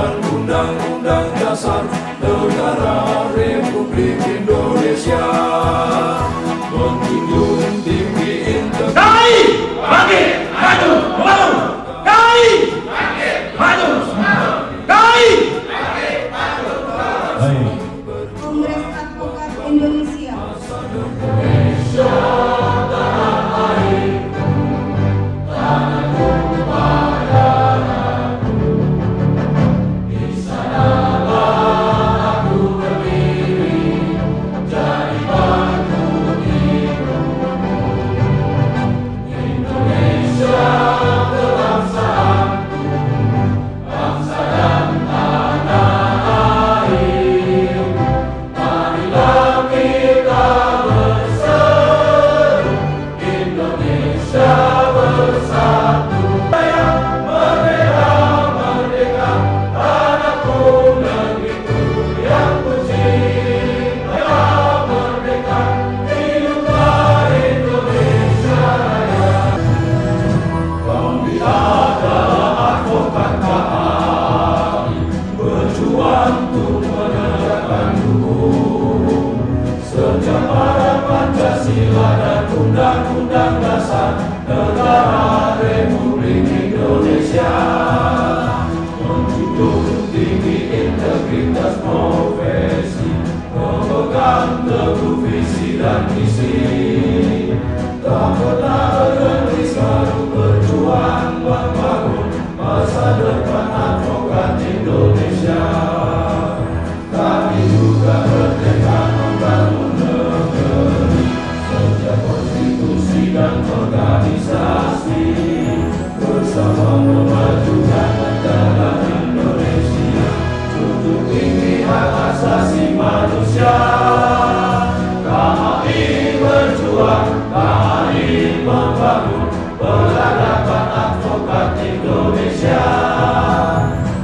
dan Undang-Undang Dasar Negara Republik Indonesia, menjunjung tinggi integritas. KAI bangkit maju membangun. KAI bangkit maju membangun. KAI bangkit maju membangun. Kongres Advokat Indonesia. Undang-Undang Dasar Negara Republik Indonesia, menjunjung tinggi integritas profesi, memegang teguh visi dan misi, tak pernah berhenti selalu berjuang membangun masa depan advokat Indonesia. Kami juga bertekad membangun negeri sejak konstitusi dan organisasi, bersama memajukan negara Indonesia, junjung tinggi hak asasi manusia. KAI berjuang, KAI membangun peradaban advokat Indonesia.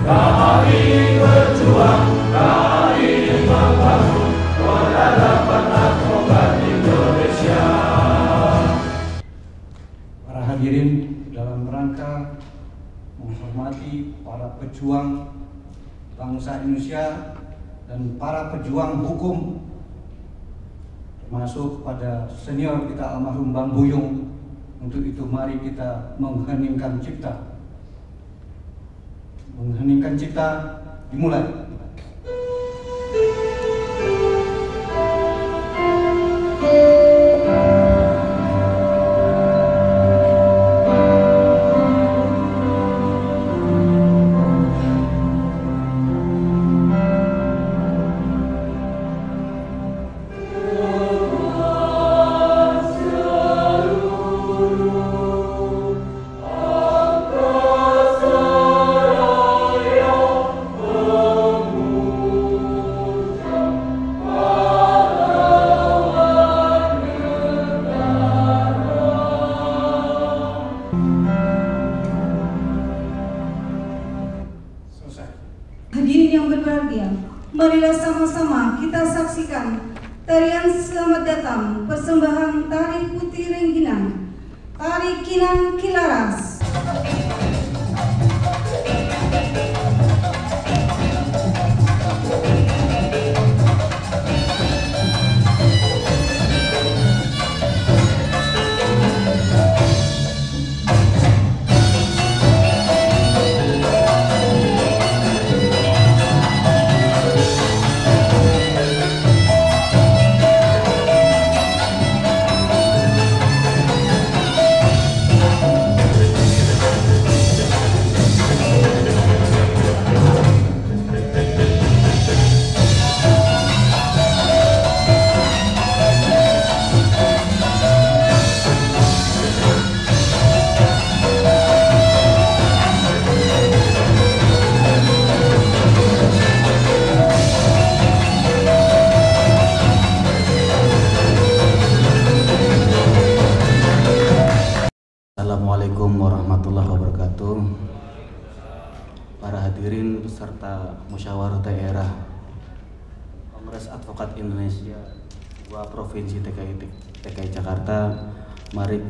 KAI berjuang, KAI membangun peradaban advokat Indonesia. Para hadirin, dalam rangka menghormati para pejuang bangsa Indonesia dan para pejuang hukum, termasuk pada senior kita almarhum Bang Buyung, untuk itu mari kita mengheningkan cipta. Mengheningkan cipta dimulai. Hadirin yang berbahagia, marilah sama-sama kita saksikan tarian selamat datang persembahan Tari Putri Rengginang, Tari Kinang Kilaras. Assalamualaikum warahmatullahi wabarakatuh. Para hadirin peserta musyawarah daerah Kongres Advokat Indonesia 2 Provinsi DKI Jakarta, mari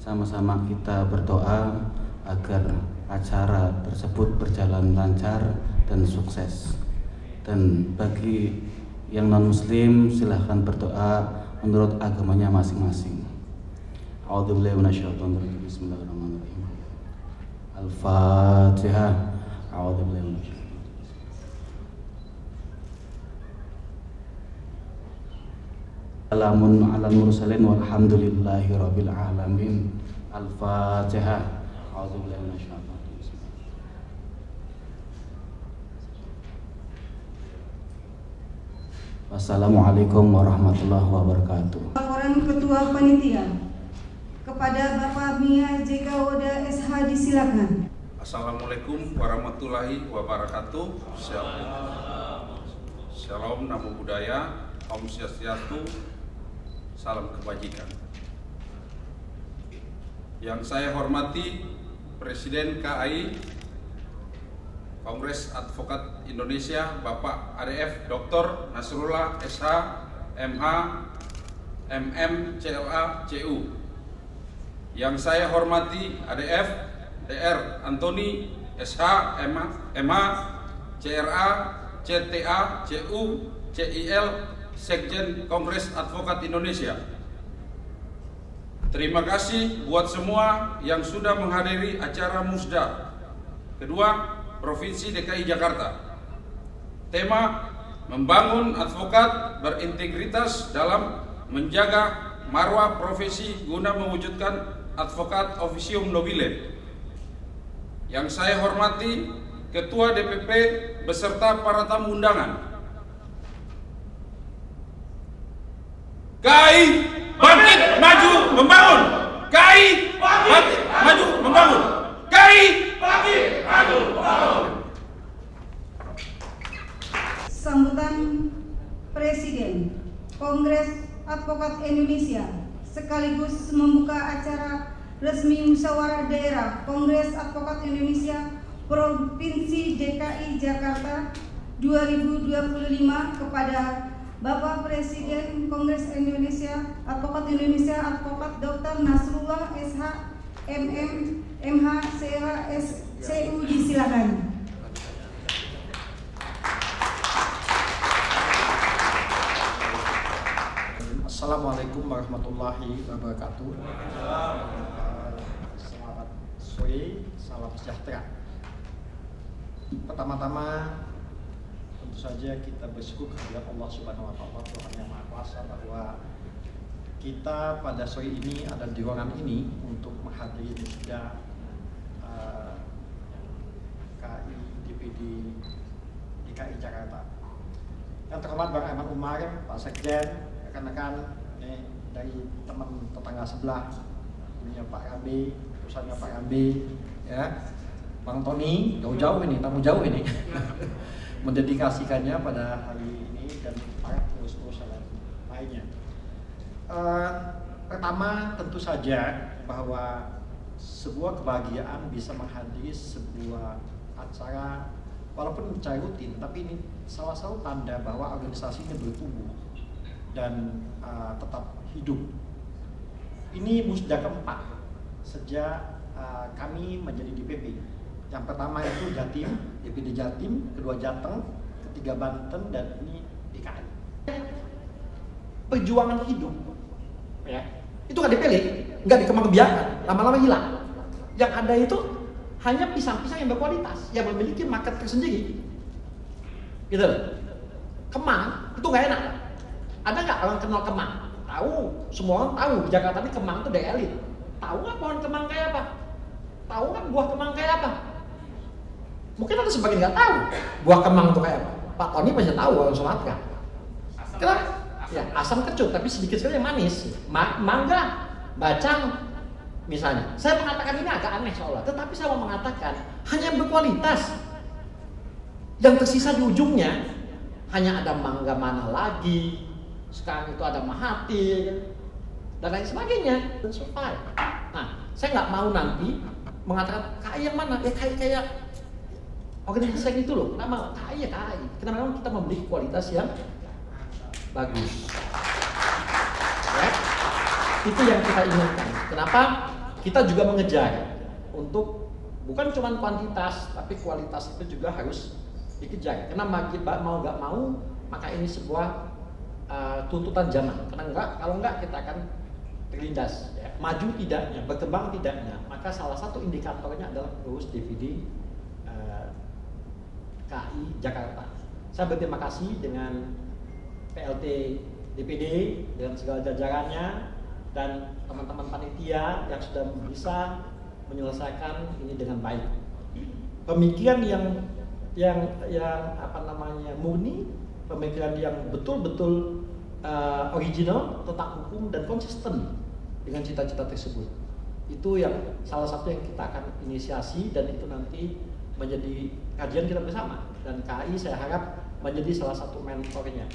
sama-sama kita berdoa agar acara tersebut berjalan lancar dan sukses. Dan bagi yang non-muslim silahkan berdoa menurut agamanya masing-masing. A'udzubillahi minasyaitonir rajim. Bismillahirrahmanirrahim. Al-Fatihah. A'udzubillahi minasyaitonir rajim. Salamun alal mursalin walhamdulillahi rabbil alamin. Al-Fatihah. A'udzubillahi minasyaitonir rajim. Wassalamualaikum warahmatullahi wabarakatuh. Laporan Ketua Panitia kepada Bapak Mia JK Woda SH disilakan. Assalamualaikum warahmatullahi wabarakatuh. Shalom, Namo Buddhaya, Om Swastiastu, salam kebajikan. Yang saya hormati Presiden KAI Kongres Advokat Indonesia Bapak ADF Dr. Nasrullah SH MH MM CLA CU. Yang saya hormati ADF DR Antoni SH MH CRA CTA CU CIL Sekjen Kongres Advokat Indonesia. Terima kasih buat semua yang sudah menghadiri acara Musda kedua Provinsi DKI Jakarta. Tema membangun advokat berintegritas dalam menjaga marwah profesi guna mewujudkan advokat officium nobile. Yang saya hormati Ketua DPP beserta para tamu undangan. KAI bangkit maju membangun. KAI bangkit maju membangun. KAI bangkit maju membangun. Sambutan Presiden Kongres Advokat Indonesia sekaligus membuka acara resmi Musyawarah Daerah Kongres Advokat Indonesia Provinsi DKI Jakarta 2025 kepada Bapak Presiden Kongres Indonesia Advokat Dr. Nasrullah SH MM MH CLA CU disilakan. Assalamualaikum warahmatullahi wabarakatuh. Selamat sore, salam sejahtera. Pertama-tama tentu saja kita bersyukur kepada Allah Subhanahu wa Ta'ala, Tuhan yang Maha Kuasa, bahwa kita pada sore ini ada di ruangan ini untuk menghadiri wisuda KAI DPD DKI Jakarta. Yang terhormat Bang Ahmad Umar, Pak Sekjen, rekan-rekan dari teman tetangga sebelah, punya Pak Rambe, urusannya Pak Rambe, ya, Bang Tony, jauh-jauh ini, tamu jauh ini, mendedikasikannya pada hari ini dan para pengurus-pengurus lainnya. Pertama, tentu saja bahwa sebuah kebahagiaan bisa menghadiri sebuah acara walaupun secara rutin, tapi ini salah satu tanda bahwa organisasi ini bertumbuh dan tetap hidup. Ini musda keempat sejak kami menjadi DPP. Yang pertama itu Jatim, DPD Jatim, kedua Jateng, ketiga Banten, dan ini DKI. Perjuangan hidup, ya, itu nggak dipilih, nggak dikembangbiarkan, lama-lama hilang. Yang ada itu hanya pisang-pisang yang berkualitas, yang memiliki market tersendiri. Gitu loh. Kemang itu nggak enak. Ada nggak orang kenal kemang? Tahu, semua orang tahu di Jakarta ini kemang itu dari elit. Tahu nggak pohon kemang kayak apa? Tahu nggak buah kemang kayak apa? Mungkin ada sebagian nggak tahu buah kemang itu kayak apa. Pak Tony pasti tahu, orang Sumatera. Kenapa? Ya, asam kecut, tapi sedikit sekali yang manis. Mangga, bacang, misalnya. Saya mengatakan ini agak aneh soalnya, tetapi saya mau mengatakan hanya yang berkualitas. Yang tersisa di ujungnya hanya ada mangga mana lagi. Sekarang itu ada Mahathir dan lain sebagainya, dan survive. Nah, saya nggak mau nanti mengatakan KAI yang mana, ya kayak organisasi yang itu loh. Kenapa KAI ya KAI? Kenapa memang kita memiliki kualitas yang bagus? Ya, itu yang kita inginkan. Kenapa kita juga mengejar untuk bukan cuma kuantitas, tapi kualitas itu juga harus dikejar. Karena mau nggak mau, maka ini sebuah tuntutan zaman. Karena kalau nggak kita akan terlindas. Ya. Maju tidaknya, berkembang tidaknya. Maka salah satu indikatornya adalah pengurus DPD KI Jakarta. Saya berterima kasih dengan PLT DPD dengan segala jajarannya dan teman-teman panitia yang sudah bisa menyelesaikan ini dengan baik. Pemikiran yang murni, pemikiran yang betul-betul original tentang hukum dan konsisten dengan cita-cita tersebut. Itu yang salah satu yang kita akan inisiasi dan itu nanti menjadi kajian kita bersama. Dan KAI saya harap menjadi salah satu mentornya.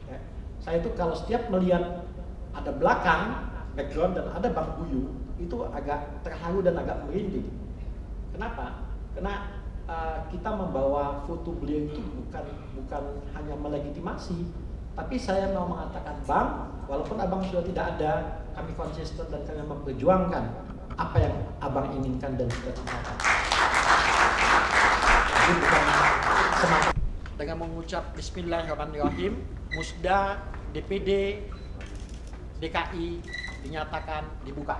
Ya. Saya itu kalau setiap melihat ada belakang, background dan ada Bang Buyu, itu agak terharu dan agak merinding. Kenapa? Karena kita membawa foto beliau itu bukan hanya melegitimasi, tapi saya mau mengatakan, Bang, walaupun Abang sudah tidak ada, kami konsisten dan kami memperjuangkan apa yang Abang inginkan dan cita-citakan. Jadi bukan semata. Dengan mengucap Bismillahirrahmanirrahim, Musda DPD DKI dinyatakan dibuka.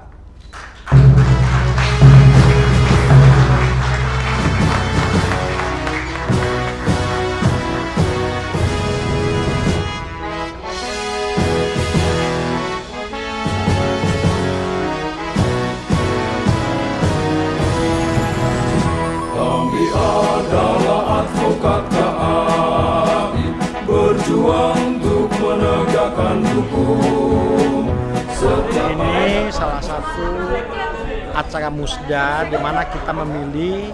Kami adalah advokat KAI, berjuang untuk menegakkan hukum. Ini salah satu acara Musda di mana kita memilih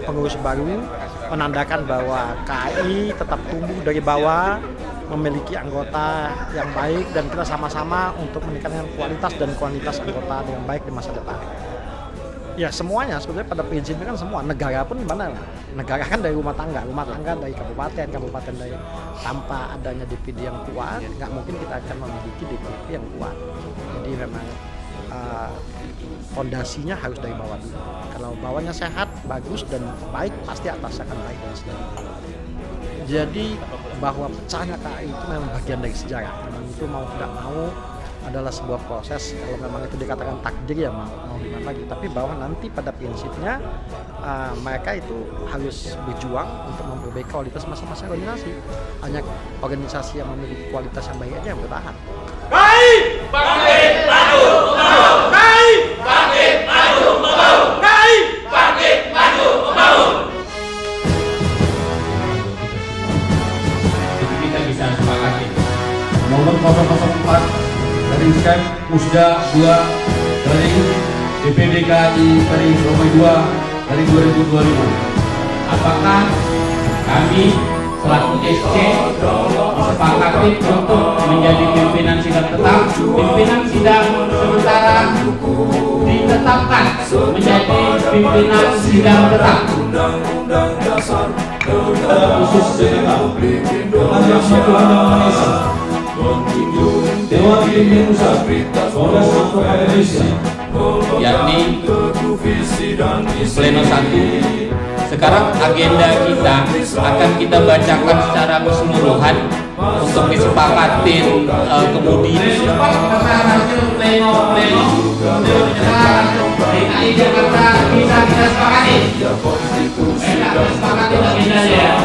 pengurus baru, menandakan bahwa KAI tetap tumbuh dari bawah, memiliki anggota yang baik dan kita sama-sama untuk meningkatkan kualitas dan kuantitas anggota dengan baik di masa depan. Ya semuanya sebetulnya pada prinsipnya kan semua negara pun mana negara kan dari rumah tangga dari kabupaten dari tanpa adanya DPD yang kuat nggak mungkin kita akan memiliki DPD yang kuat. Jadi memang fondasinya harus dari bawah dulu. Kalau bawahnya sehat, bagus dan baik pasti atasnya akan baik dan seterusnya. Jadi bahwa pecahnya KAI itu memang bagian dari sejarah. Memang itu mau tidak mau adalah sebuah proses. Kalau memang itu dikatakan takdir ya mau gimana lagi. Tapi bahwa nanti pada prinsipnya mereka itu harus berjuang untuk memperbaiki kualitas masing-masing organisasi. Hanya organisasi yang memiliki kualitas yang baik aja yang bertahan. KAI bangkit maju membangun. KAI bangkit maju membangun. KAI bangkit maju membangun. Jadi kita bisa sepakati nomor 004 dari Skep Musda 2 dari DPD KAI dari Romi 2 dari 2025. Apakah kami selaku SC disepakati untuk menjadi pimpinan sidang tetap? Pimpinan sidang sementara ditetapkan menjadi pimpinan sidang tetap. Undang-undang Dasar Khusus Republik Indonesia menjunjung Dewan Pimpinan Pusat Kongres Advokat Indonesia, yakni Pleno 1. Sekarang agenda kita akan kita bacakan secara keseluruhan untuk disepakatin kemudian hasil pleno DKI Jakarta bisa kita sepakati. Kita sepakati agendanya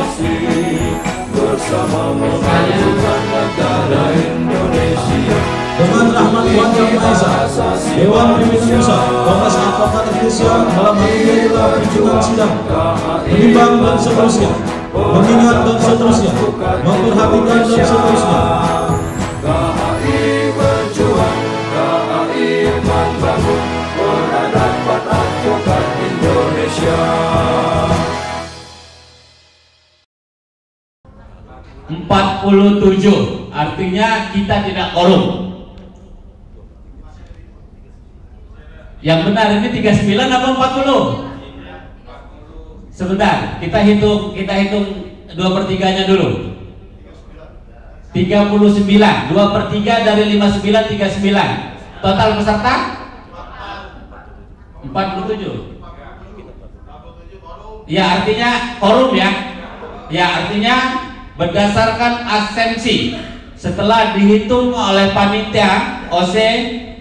bersama memajukan negara Indonesia. Dengan rahmat Tuhan Yang Maha Esa, Dewan Pimpinan Pusat Kongres Advokat Indonesia dalam hal ini perhitungan sidang, menimbang dan seterusnya, mengingat dan seterusnya, memperhatikan dan seterusnya. KAI berjuang, KAI membangun, peradaban advokat Indonesia. 47, artinya kita tidak korup. Yang benar ini 39 apa 40? Sebentar, kita hitung 2/3-nya dulu. 39, 2/3 dari 59, 39. Total peserta? 47. Ya artinya korum ya. Ya, artinya berdasarkan absensi setelah dihitung oleh panitia OC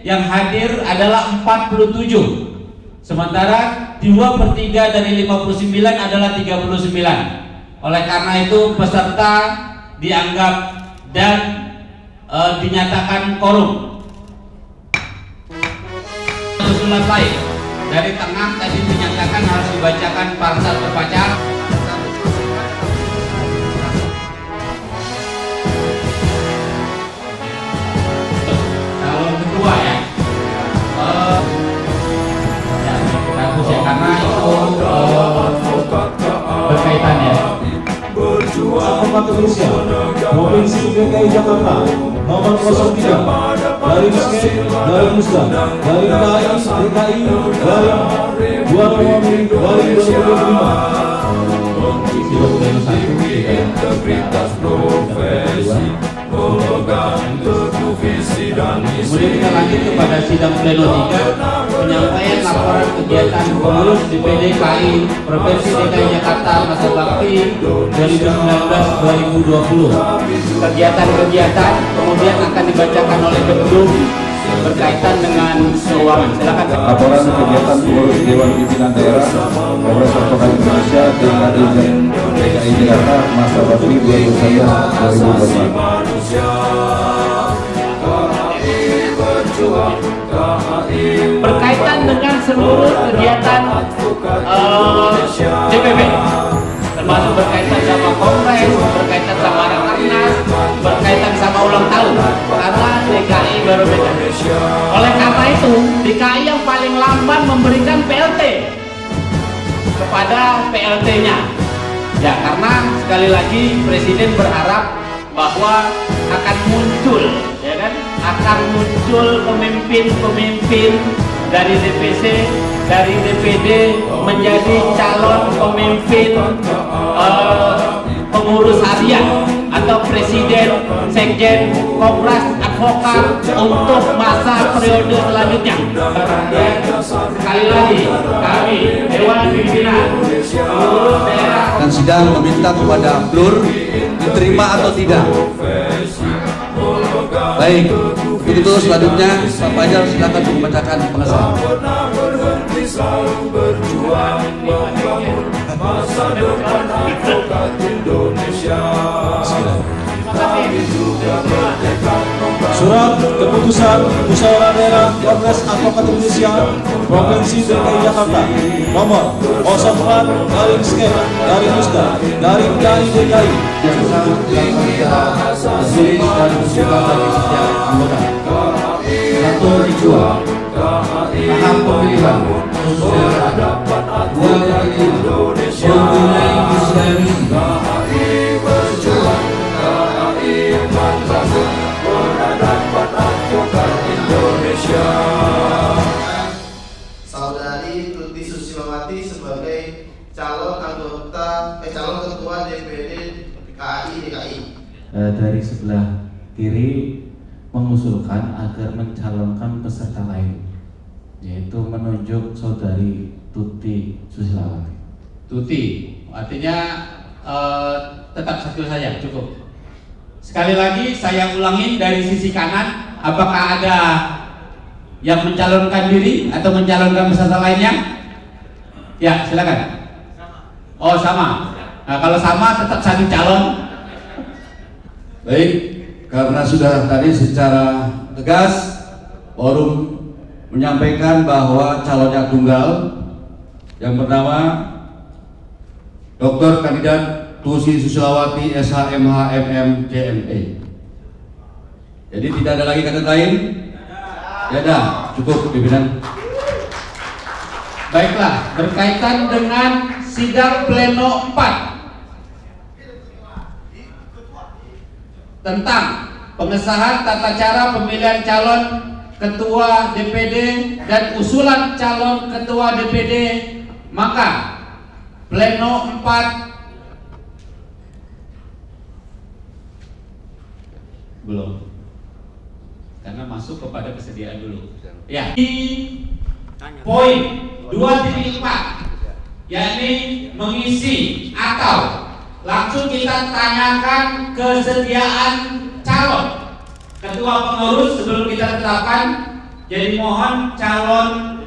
yang hadir adalah 47. Sementara 2/3 dari 59 adalah 39. Oleh karena itu peserta dianggap dan dinyatakan korum. Usulan lain dari tengah tadi dinyatakan harus dibacakan parsel terpacar. Calon kedua ya. Karena itu berkaitan ya. Advokat Indonesia Provinsi DKI Jakarta nomor 03 dari Meske, dari Musda, dari DKI, dari Dua Rawabi, dari 2025. Integritas profesi, memegang teguh visi dan misi. Kemudian kita lanjut kepada sidang pleno 3, penyampaian laporan kegiatan pengurus DPD KI Provinsi DKI Jakarta masa bakti 2019-2020. Kegiatan-kegiatan kemudian akan dibacakan oleh Ketum berkaitan dengan keuangan. Silakan. Laporan kegiatan pengurus Dewan Pimpinan Daerah Kongres Advokat Indonesia DKI Jakarta masa bakti 2019-2024. Berkaitan dengan seluruh kegiatan DPP, termasuk berkaitan sama kongres, berkaitan sama rakernas, berkaitan sama ulang tahun, karena DKI baru beda. Oleh karena itu, DKI yang paling lamban memberikan PLT kepada PLT-nya. Ya, karena sekali lagi Presiden berharap bahwa akan muncul, ya kan, akan muncul pemimpin-pemimpin dari DPC, dari DPD menjadi calon pemimpin pengurus harian atau presiden, sekjen, kongres advokat untuk masa periode selanjutnya. Sekali lagi kami Dewan Pimpinan pengurus daerah dan sidang meminta kepada Blur diterima atau tidak. Baik, begitu selanjutnya Pak Fajar silakan membacakan pengesahan. Surat keputusan musyawarah daerah Kongres Advokat Indonesia Provinsi DKI Jakarta nomor 04 dari Meske, dari Musda, dari DKI. Satu tujuan tahap pemilihan Indonesia KAI berjuang, KAI membangun peradaban advokat Indonesia. Saudari Tuti Susilowati sebagai calon ketua DPD KAI DKI. Dari sebelah kiri mengusulkan agar mencalonkan peserta lain, yaitu menunjuk saudari Tuti Susilowati. Tuti, artinya tetap satu saja, cukup. Sekali lagi saya ulangin dari sisi kanan, apakah ada yang mencalonkan diri atau mencalonkan peserta lainnya? Ya, silakan. Oh, sama. Nah, kalau sama tetap satu calon. Baik, karena sudah tadi secara tegas forum menyampaikan bahwa calonnya tunggal yang bernama Dr. Kandidat Tuti Susilowati SHMH MM CME. Jadi tidak ada lagi kandidat lain? Ya dah, cukup pimpinan. Baiklah, berkaitan dengan sidang pleno 4 tentang pengesahan tata cara pemilihan calon ketua DPD dan usulan calon ketua DPD, maka pleno 4 belum, karena masuk kepada kesediaan dulu. Ya, di poin 2.4 yakni mengisi atau langsung kita tanyakan kesediaan calon ketua pengurus sebelum kita tetapkan. Jadi mohon calon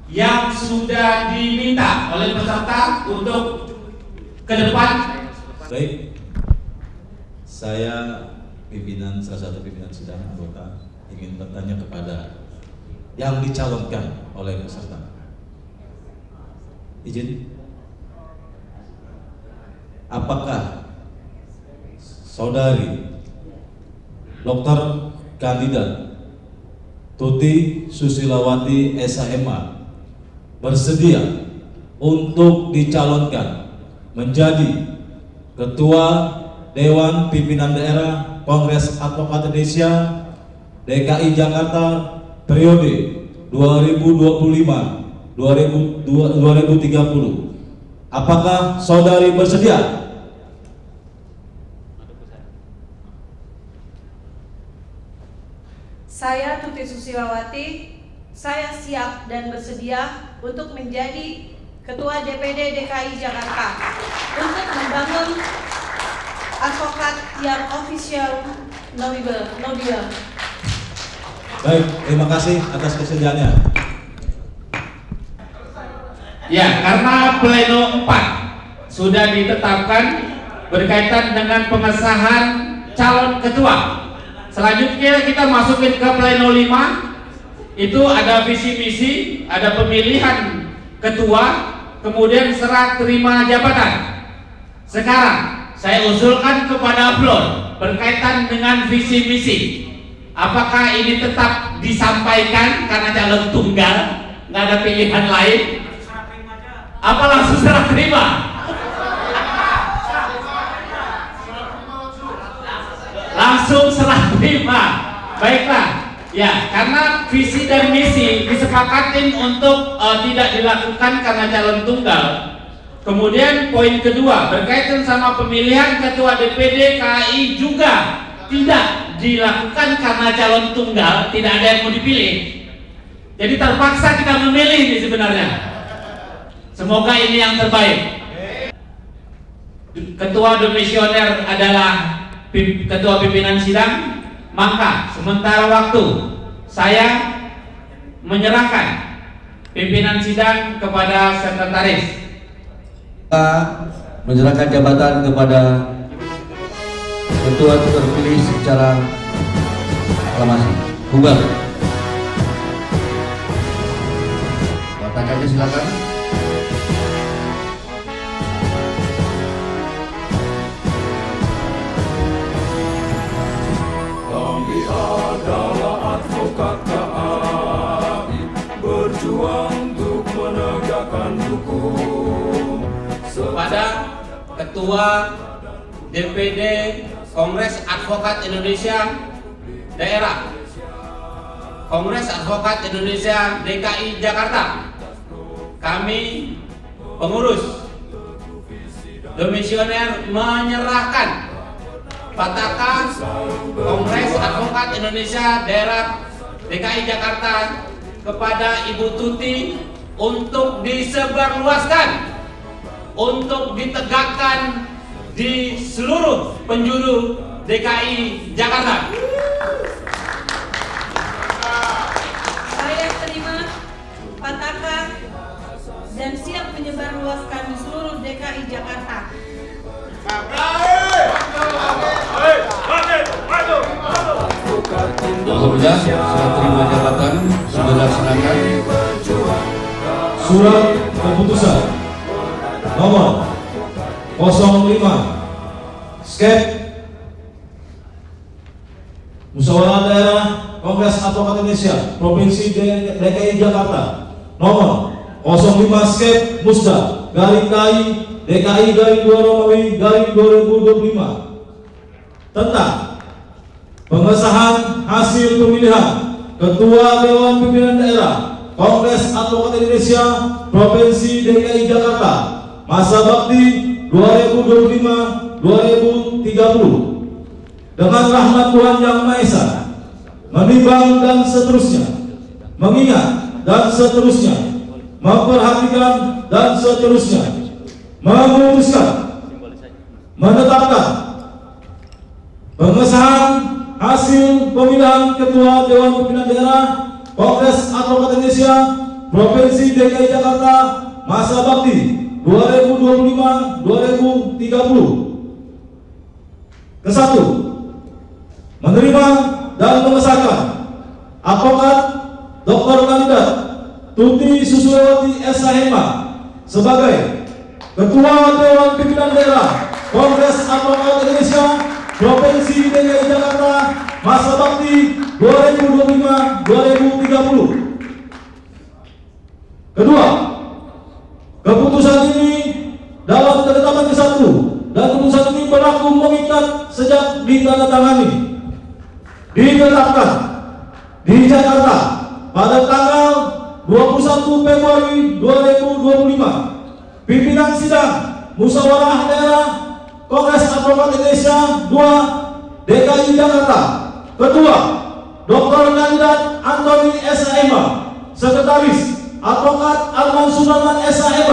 yang sudah diminta oleh peserta untuk ke depan. Baik, saya salah satu pimpinan sidang anggota ingin bertanya kepada yang dicalonkan oleh peserta. Izin, apakah saudari Dr. Kandidat Tuti Susilawati SHMA bersedia untuk dicalonkan menjadi Ketua Dewan Pimpinan Daerah Kongres Advokat Indonesia DKI Jakarta periode 2025-2030? Apakah saudari bersedia? Saya Tuti Susilawati, saya siap dan bersedia untuk menjadi Ketua DPD DKI Jakarta untuk membangun advokat yang official no-deal. Baik, terima kasih atas kesediaannya. Ya, karena pleno 4 sudah ditetapkan berkaitan dengan pengesahan calon ketua. Selanjutnya kita masukin ke pleno 5. Itu ada visi misi, ada pemilihan ketua, kemudian serah terima jabatan. Sekarang saya usulkan kepada Flor berkaitan dengan visi misi. Apakah ini tetap disampaikan karena calon tunggal, nggak ada pilihan lain? Apa langsung serah terima? Langsung serah terima. Baiklah, ya, karena visi dan misi disepakatin untuk tidak dilakukan karena calon tunggal. Kemudian poin kedua berkaitan sama pemilihan ketua DPD KAI juga tidak dilakukan karena calon tunggal, tidak ada yang mau dipilih. Jadi terpaksa kita memilih nih sebenarnya. Semoga ini yang terbaik. Ketua Domisioner adalah ketua pimpinan sidang, maka sementara waktu saya menyerahkan pimpinan sidang kepada sekretaris. Kita menyerahkan jabatan kepada ketua terpilih secara aklamasi. Bubar. Bapak Kaki silakan. Kami adalah advokat KAI, berjuang untuk menegakkan hukum. Kepada ketua DPD Kongres Advokat Indonesia Daerah Kongres Advokat Indonesia DKI Jakarta, kami pengurus Domisioner menyerahkan Pataka Kongres Advokat Indonesia Daerah DKI Jakarta kepada Ibu Tuti untuk disebarluaskan, untuk ditegakkan di seluruh penjuru DKI Jakarta. Saya terima Pataka dan siap menyebarluaskan di seluruh DKI Jakarta. Alhamdulillah, serah terima jabatan sudah dilaksanakan. Surat keputusan nomor 05 skep Musyawarah Daerah Kongres Advokat Indonesia Provinsi DKI Jakarta nomor 05 skep Musda garing KAI DKI garing 2 Romawi garing 2025 tentang pengesahan hasil pemilihan Ketua Dewan Pimpinan Daerah Kongres Advokat Indonesia Provinsi DKI Jakarta masa bakti 2025-2030 dengan rahmat Tuhan Yang Maha Esa, menimbang dan seterusnya, mengingat dan seterusnya, memperhatikan dan seterusnya, memutuskan menetapkan pengesahan hasil pemilihan Ketua Dewan Pimpinan Daerah Kongres Advokat Indonesia Provinsi DKI Jakarta masa bakti 2025-2030. Kesatu, menerima dan mengesahkan Advokat Dr. Kandidat Tuti Susilawati SHM sebagai Ketua Dewan Pimpinan Daerah Kongres Advokat Indonesia Provinsi DKI Jakarta masa bakti 2025-2030. Kedua, keputusan ini dalam ketetapan ke-1 dan keputusan ini berlaku mengikat sejak ditandatangani. Ditetapkan di Jakarta pada tanggal 21 Februari 2025. Pimpinan sidang Musyawarah Daerah Kongres Advokat Indonesia 2 DKI Jakarta. Ketua Dr. Kandidat Antoni SHM. Sekretaris Advokat Arman Sunarman SHM.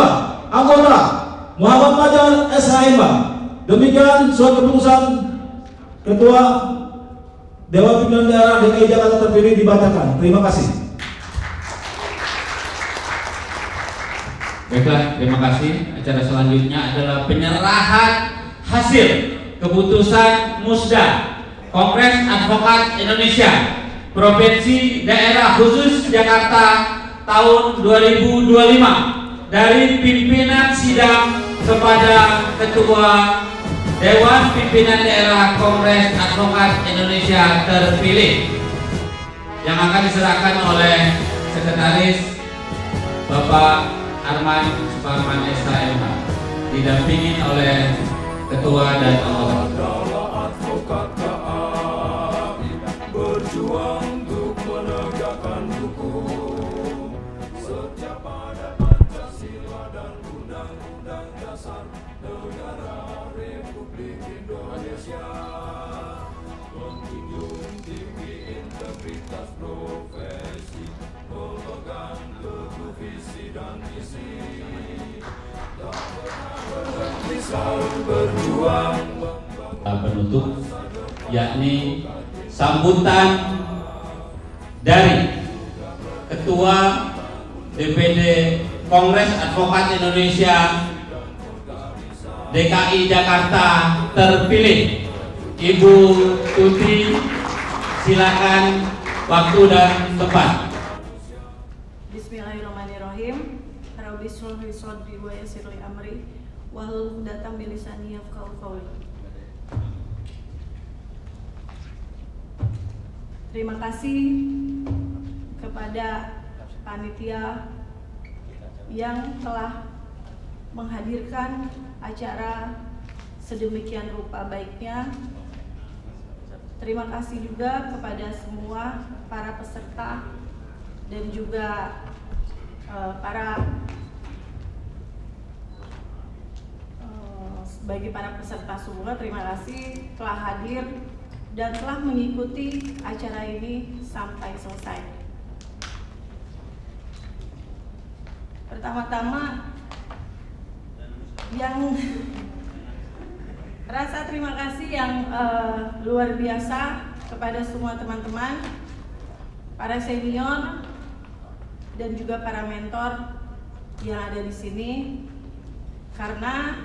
Anggota Muhammad Fajar SHM. Demikian surat keputusan Ketua Dewan Pimpinan Daerah DKI Jakarta terpilih dibacakan. Terima kasih. Baiklah, terima kasih. Acara selanjutnya adalah penyerahan hasil keputusan Musda Kongres Advokat Indonesia Provinsi Daerah Khusus Jakarta tahun 2025 dari pimpinan sidang kepada Ketua Dewan Pimpinan Daerah Kongres Advokat Indonesia terpilih yang akan diserahkan oleh Sekretaris Bapak Arman Suparman SHM didampingi oleh Ketua dan anggota. Berjuang untuk menegakkan hukum setia pada Pancasila dan Undang-Undang Dasar Negara Republik Indonesia, menjunjung tinggi integritas profesi, memegang teguh visi dan misi, tak pernah berhenti selalu berjuang. Penutup yakni sambutan dari Ketua DPD Kongres Advokat Indonesia DKI Jakarta terpilih Ibu Tuti. Silakan waktu dan tempat. Bismillahirrahmanirrahim. Rabbi shrah li sadri wa yassir li amri wahlul 'uqdatam min lisani yafqahu qawli. Terima kasih kepada panitia yang telah menghadirkan acara sedemikian rupa baiknya. Terima kasih juga kepada semua para peserta dan juga bagi para peserta semua, terima kasih telah hadir dan telah mengikuti acara ini sampai selesai. Pertama-tama yang rasa terima kasih yang luar biasa kepada semua teman-teman, para senior dan juga para mentor yang ada di sini, karena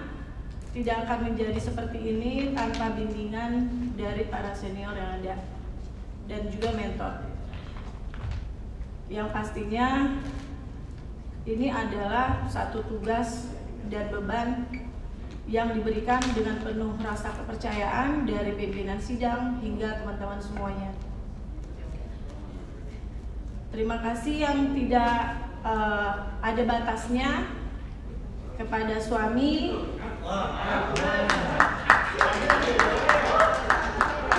tidak akan menjadi seperti ini tanpa bimbingan dari para senior yang ada dan juga mentor. Yang pastinya ini adalah satu tugas dan beban yang diberikan dengan penuh rasa kepercayaan dari pimpinan sidang hingga teman-teman semuanya. Terima kasih yang tidak ada batasnya kepada suami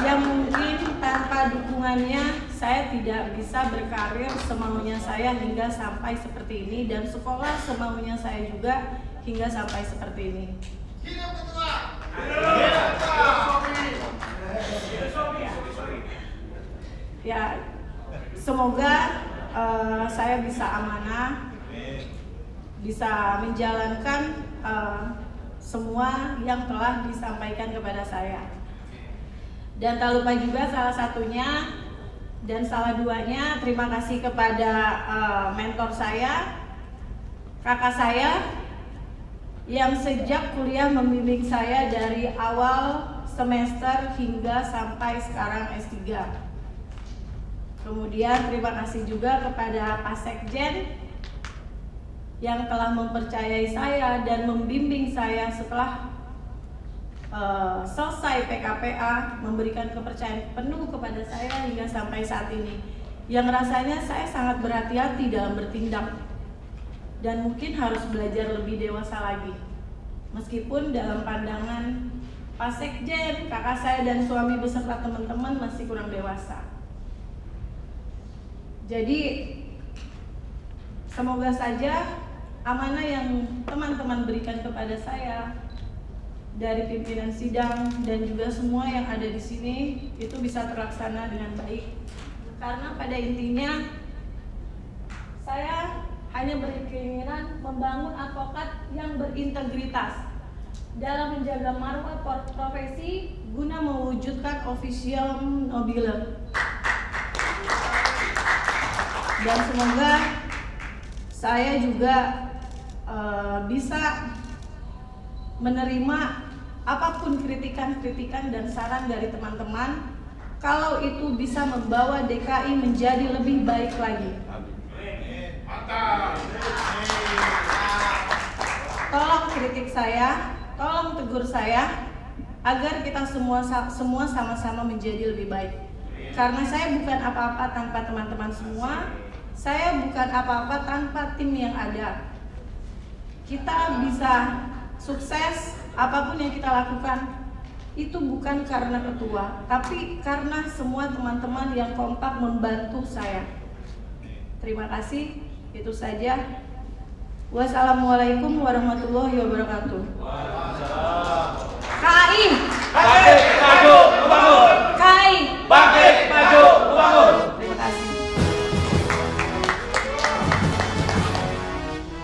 yang mungkin tanpa dukungannya saya tidak bisa berkarir semaunya saya hingga sampai seperti ini, dan sekolah semaunya saya juga hingga sampai seperti ini. Ya, semoga saya bisa amanah, bisa menjalankan semua yang telah disampaikan kepada saya. Dan tak lupa juga salah satunya dan salah duanya, terima kasih kepada mentor saya, kakak saya, yang sejak kuliah membimbing saya dari awal semester hingga sampai sekarang S3. Kemudian terima kasih juga kepada Pak Sekjen yang telah mempercayai saya dan membimbing saya setelah selesai PKPA, memberikan kepercayaan penuh kepada saya hingga sampai saat ini. Yang rasanya saya sangat berhati-hati dalam bertindak dan mungkin harus belajar lebih dewasa lagi. Meskipun dalam pandangan Pak Sekjen, kakak saya dan suami beserta teman-teman masih kurang dewasa. Jadi semoga saja amanah yang teman-teman berikan kepada saya dari pimpinan sidang dan juga semua yang ada di sini itu bisa terlaksana dengan baik. Karena pada intinya saya hanya berkeinginan membangun advokat yang berintegritas dalam menjaga marwah profesi guna mewujudkan officium nobile. Dan semoga saya juga bisa menerima apapun kritikan-kritikan dan saran dari teman-teman, kalau itu bisa membawa DKI menjadi lebih baik lagi. Tolong kritik saya, tolong tegur saya, agar kita semua sama-sama menjadi lebih baik. Karena saya bukan apa-apa tanpa teman-teman semua, saya bukan apa-apa tanpa tim yang ada. Kita bisa sukses, apapun yang kita lakukan itu bukan karena ketua, tapi karena semua teman-teman yang kompak membantu saya. Terima kasih, itu saja. Wassalamualaikum warahmatullahi wabarakatuh. KAI Bangkit maju membangun. KAI Bangkit maju membangun. Terima kasih.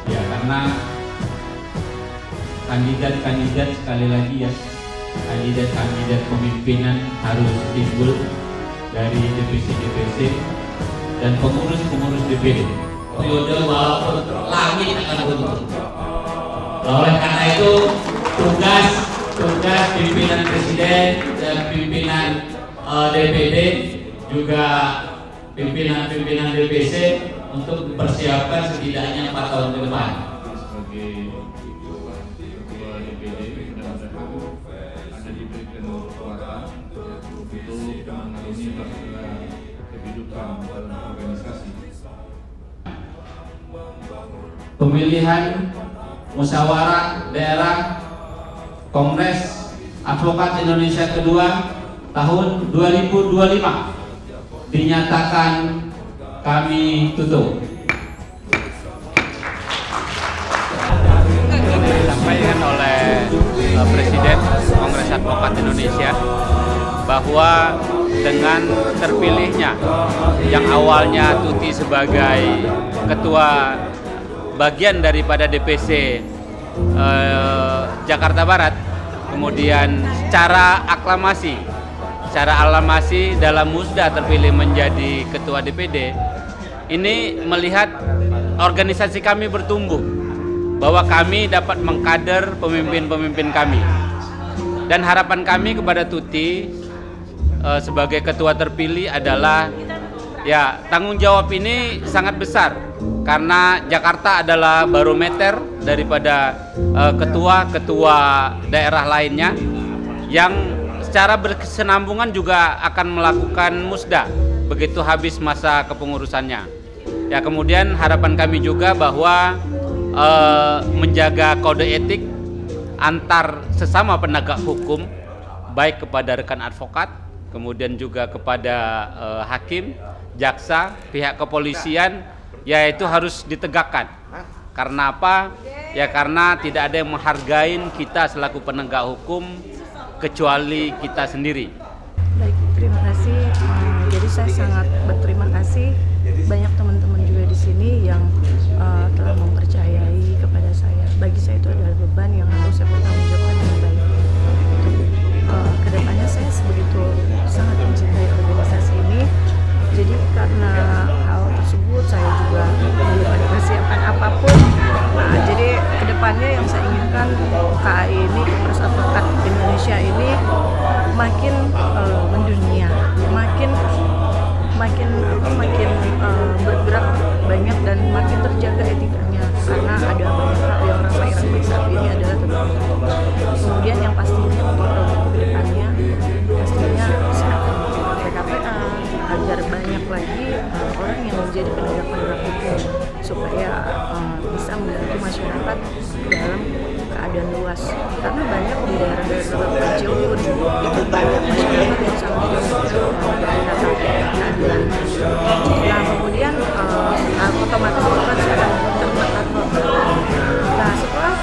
Ya, karena kandidat-kandidat sekali lagi ya, kandidat-kandidat pemimpinan harus timbul dari DPC dan pengurus-pengurus DPD. Periode walaupun langit akan runtuh. Oleh karena itu tugas pimpinan presiden dan pimpinan DPD juga pimpinan DPC untuk mempersiapkan setidaknya 4 tahun ke depan. Pemilihan musyawarah daerah Kongres Advokat Indonesia kedua tahun 2025 dinyatakan kami tutup. Disampaikan oleh Presiden Kongres Advokat Indonesia bahwa dengan terpilihnya yang awalnya Tuti sebagai ketua bagian daripada DPC Jakarta Barat, kemudian secara aklamasi dalam musda terpilih menjadi ketua DPD, ini melihat organisasi kami bertumbuh, bahwa kami dapat mengkader pemimpin-pemimpin kami, dan harapan kami kepada Tuti sebagai ketua terpilih adalah ya, tanggung jawab ini sangat besar karena Jakarta adalah barometer daripada ketua-ketua daerah lainnya yang secara berkesinambungan juga akan melakukan musda begitu habis masa kepengurusannya. Ya, kemudian harapan kami juga bahwa menjaga kode etik antar sesama penegak hukum, baik kepada rekan advokat, kemudian juga kepada hakim, jaksa, pihak kepolisian, ya itu harus ditegakkan. Karena apa? Ya karena tidak ada yang menghargai kita selaku penegak hukum kecuali kita sendiri. Baik, terima kasih. Jadi saya sangat berterima kasih banyak teman-teman juga di sini yang telah mempercayai kepada saya. Bagi saya itu adalah beban yang harus saya bertanggung jawab makin mendunia, makin bergerak banyak dan makin terjaga etikanya, karena ada banyak hal yang orang Irang saat ini adalah tentang. Kemudian yang pastinya untuk kedepannya pastinya saya akan PKPA agar banyak lagi orang yang menjadi penegak hukum supaya bisa membantu masyarakat dalam keadaan luas, karena banyak di daerah-daerah kecil pun itu banyak masyarakat yang sangat keadilan. Nah kemudian otomatis itu kan sekarang terbatas. Nah setelah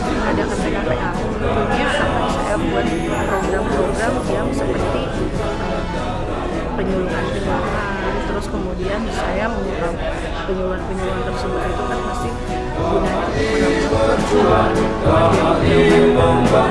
mengadakan PKPA tentunya akan saya buat program-program yang seperti penyuluhan, terus kemudian saya mengurang penyuluhan tersebut itu kan pasti gunanya untuk menambah